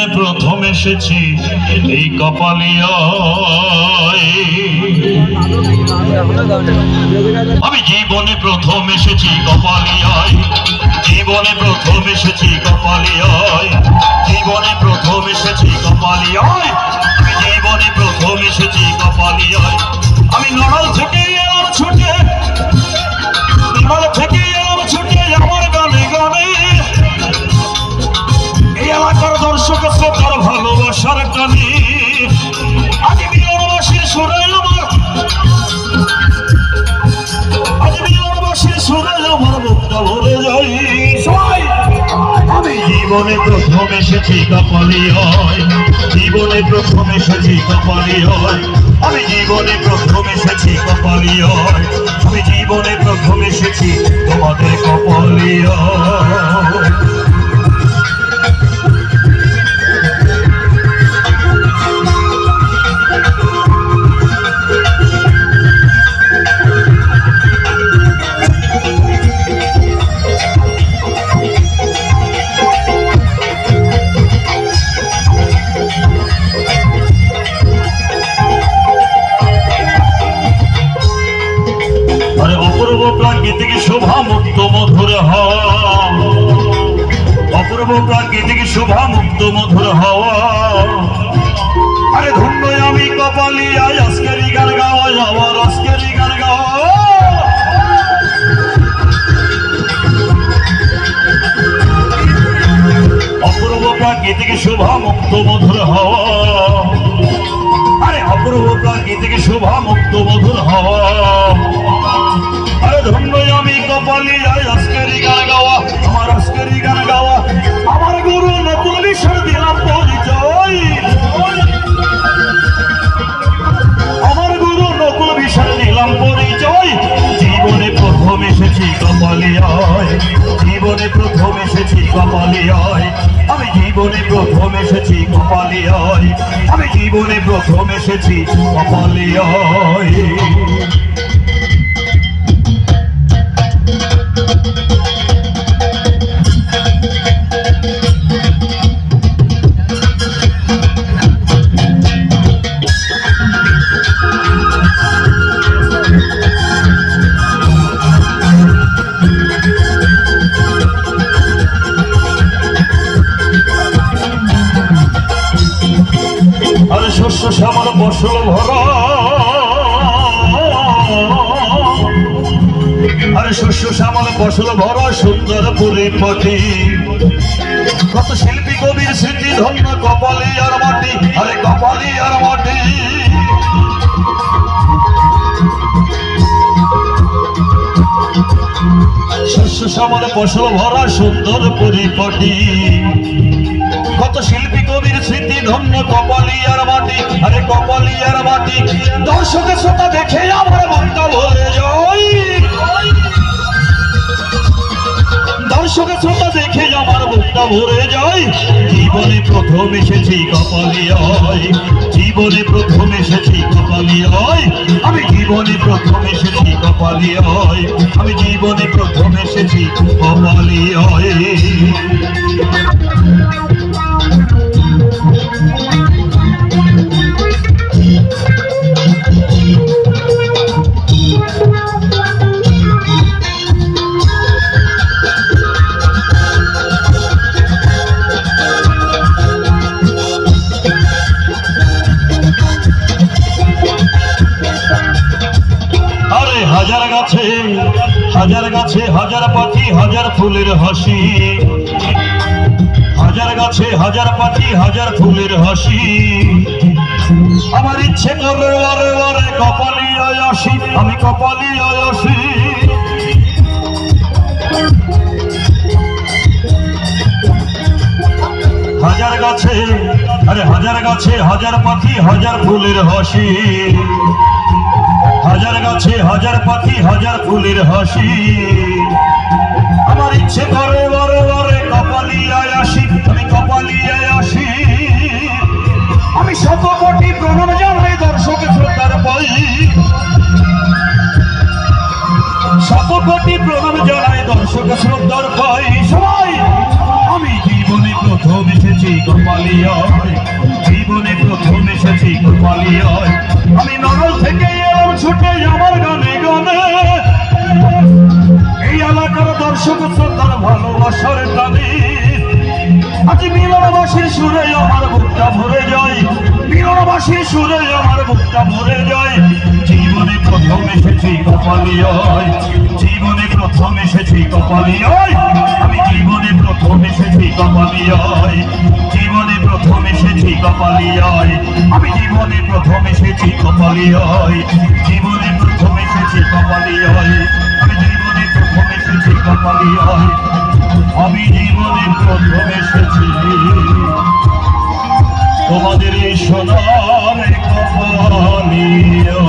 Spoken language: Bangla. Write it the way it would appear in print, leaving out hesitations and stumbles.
জীবনে প্রথম এসেছি এই কপালিয়ায়। আমি জীবনে প্রথম এসেছি কপালিয়ায়, জীবনে প্রথম এসেছি কপালিয়ায়, জীবনে প্রথম এসেছি কপালিয়ায়, আমি জীবনে প্রথম এসেছি কপালিয়ায়। আমি নড়াল থেকে এলাম ছুটে, নড়াল থেকে এলাম ছুটে আমার গানে গানে, এই এলাকার দর্শক শ্রোতার ভালোবাসার টানে আজ মিলনবাসীর সুরে আমার, আজ মিলনবাসীর সুরে আমার মুখটা ভরে যাই। আমি জীবনে প্রথম এসেছি কপালিয়ায়, জীবনে প্রথম এসেছি কপালিয়ায়, আমি জীবনে প্রথম এসেছি কপালিয়ায়, আমি জীবনে প্রথম এসেছি তোমাদের কপালিয়ায়। অপূর্ব প্রাকৃতিক শোভা মুক্ত মধুর হওয়া, অপূর্ব প্রাকৃতিক শোভা মুক্ত মধুর হওয়া, আরে ধন্য আমি কপালিয়ায় আজকেরই গান গাওয়া, আমার আজকেরই গান গাওয়া। অপূর্ব প্রাকৃতিক শোভা মুক্ত মধুর হওয়া, আরে অপূর্ব প্রাকৃতিক শোভা মুক্ত মধুর হওয়া, আরে ধন্য আমি কপালিয়ায় আজকেরই গান গাওয়া, আমার আজকেরই গান গাওয়া। আমার গুরু নকুল বিষয় দিলাম পরিচয়, আমার গুরু নকুল বিষয় দিলাম পরিচয়। জীবনে প্রথম এসেছি কপালিয়ায়, জীবনে প্রথম এসেছি কপালিয়ায়, আমি জীবনে প্রথম এসেছি কপালিয়ায়, আমি জীবনে প্রথম এসেছি কপালিয়ায়। শস্য শ্যামল ফসল ভরা, আরে শস্য শ্যামল ফসল ভরা সুন্দর পরিপাটি, কত শিল্পী কবির স্মৃতি ধন্য কপালিয়ার মাটি, আরে কপালিয়ার মাটি। শস্য শ্যামল ফসল ভরা সুন্দর পরিপাটি, কত শিল্পী কবির স্মৃতি ধন্য কপালিয়ার মাটি, আরে কপালিয়ার মাটি। দর্শকের শ্রোতা দেখে আমার মনটা ভরে যায়, দর্শকের শ্রোতা দেখে আমার মুখটা ভরে যায়। জীবনে প্রথম এসেছি কপালিয়ায়, জীবনে প্রথম এসেছি কপালিয়ায়, আমি জীবনে প্রথম এসেছি কপালিয়ায়, আমি জীবনে প্রথম এসেছি কপালিয়ায়। হাজার গাছে হাজার গাছে হাজার পাখি হাজার ফুলের হাসি, হাজার গাছে হাজার পাখি হাজার ফুলের হাসি। আমার ইচ্ছে করে বারে বারে কপালিয়ায় আসি, আমি কপালিয়ায় আসি। হাজার গাছে আরে হাজার গাছে হাজার পাখি হাজার ফুলের হাসি, হাজার গাছে হাজার পাখি হাজার ফুলের হাসি। আমার ইচ্ছে করে বারে বারে কপালিয়ায় আসি, আমি কপালিয়ায় আসি। আমি শত কোটি প্রণাম জানাই দর্শক শ্রোতার পাই, শত কোটি প্রণাম জানাই দর্শক শ্রোতার পাই। সবাই আমি জীবনে প্রথম এসেছি কপালিয়ায়, জীবনে প্রথম এসেছি কপালিয়ায়। আমি নগর থেকে এলাম ছুটে আমার গানে গানে, এই এলাকার দর্শক শ্রোতার ভালোবাসার টানে আজ মিলনবাসীর সুরে আমার বুকটা ভরে যায়, মিলনবাসীর সুরে আমার বুকটা ভরে যায়। জীবনে প্রথম এসেছি কপালিয়ায়, জীবনে প্রথম এসেছি কপালিয়ায়, আমি জীবনে প্রথম এসেছি কপালিয়ায়, জীবনে প্রথম এসেছি কপালিয়ায়, আমি জীবনে প্রথম এসেছি কপালিয়ায়, জীবনে প্রথম এসেছি কপালিয়ায়, আমি জীবনে প্রথম এসেছি কপালিয়ায়, আমি জীবনে প্রথম এসেছি তোমাদের এই সোনার কপালিয়ায়।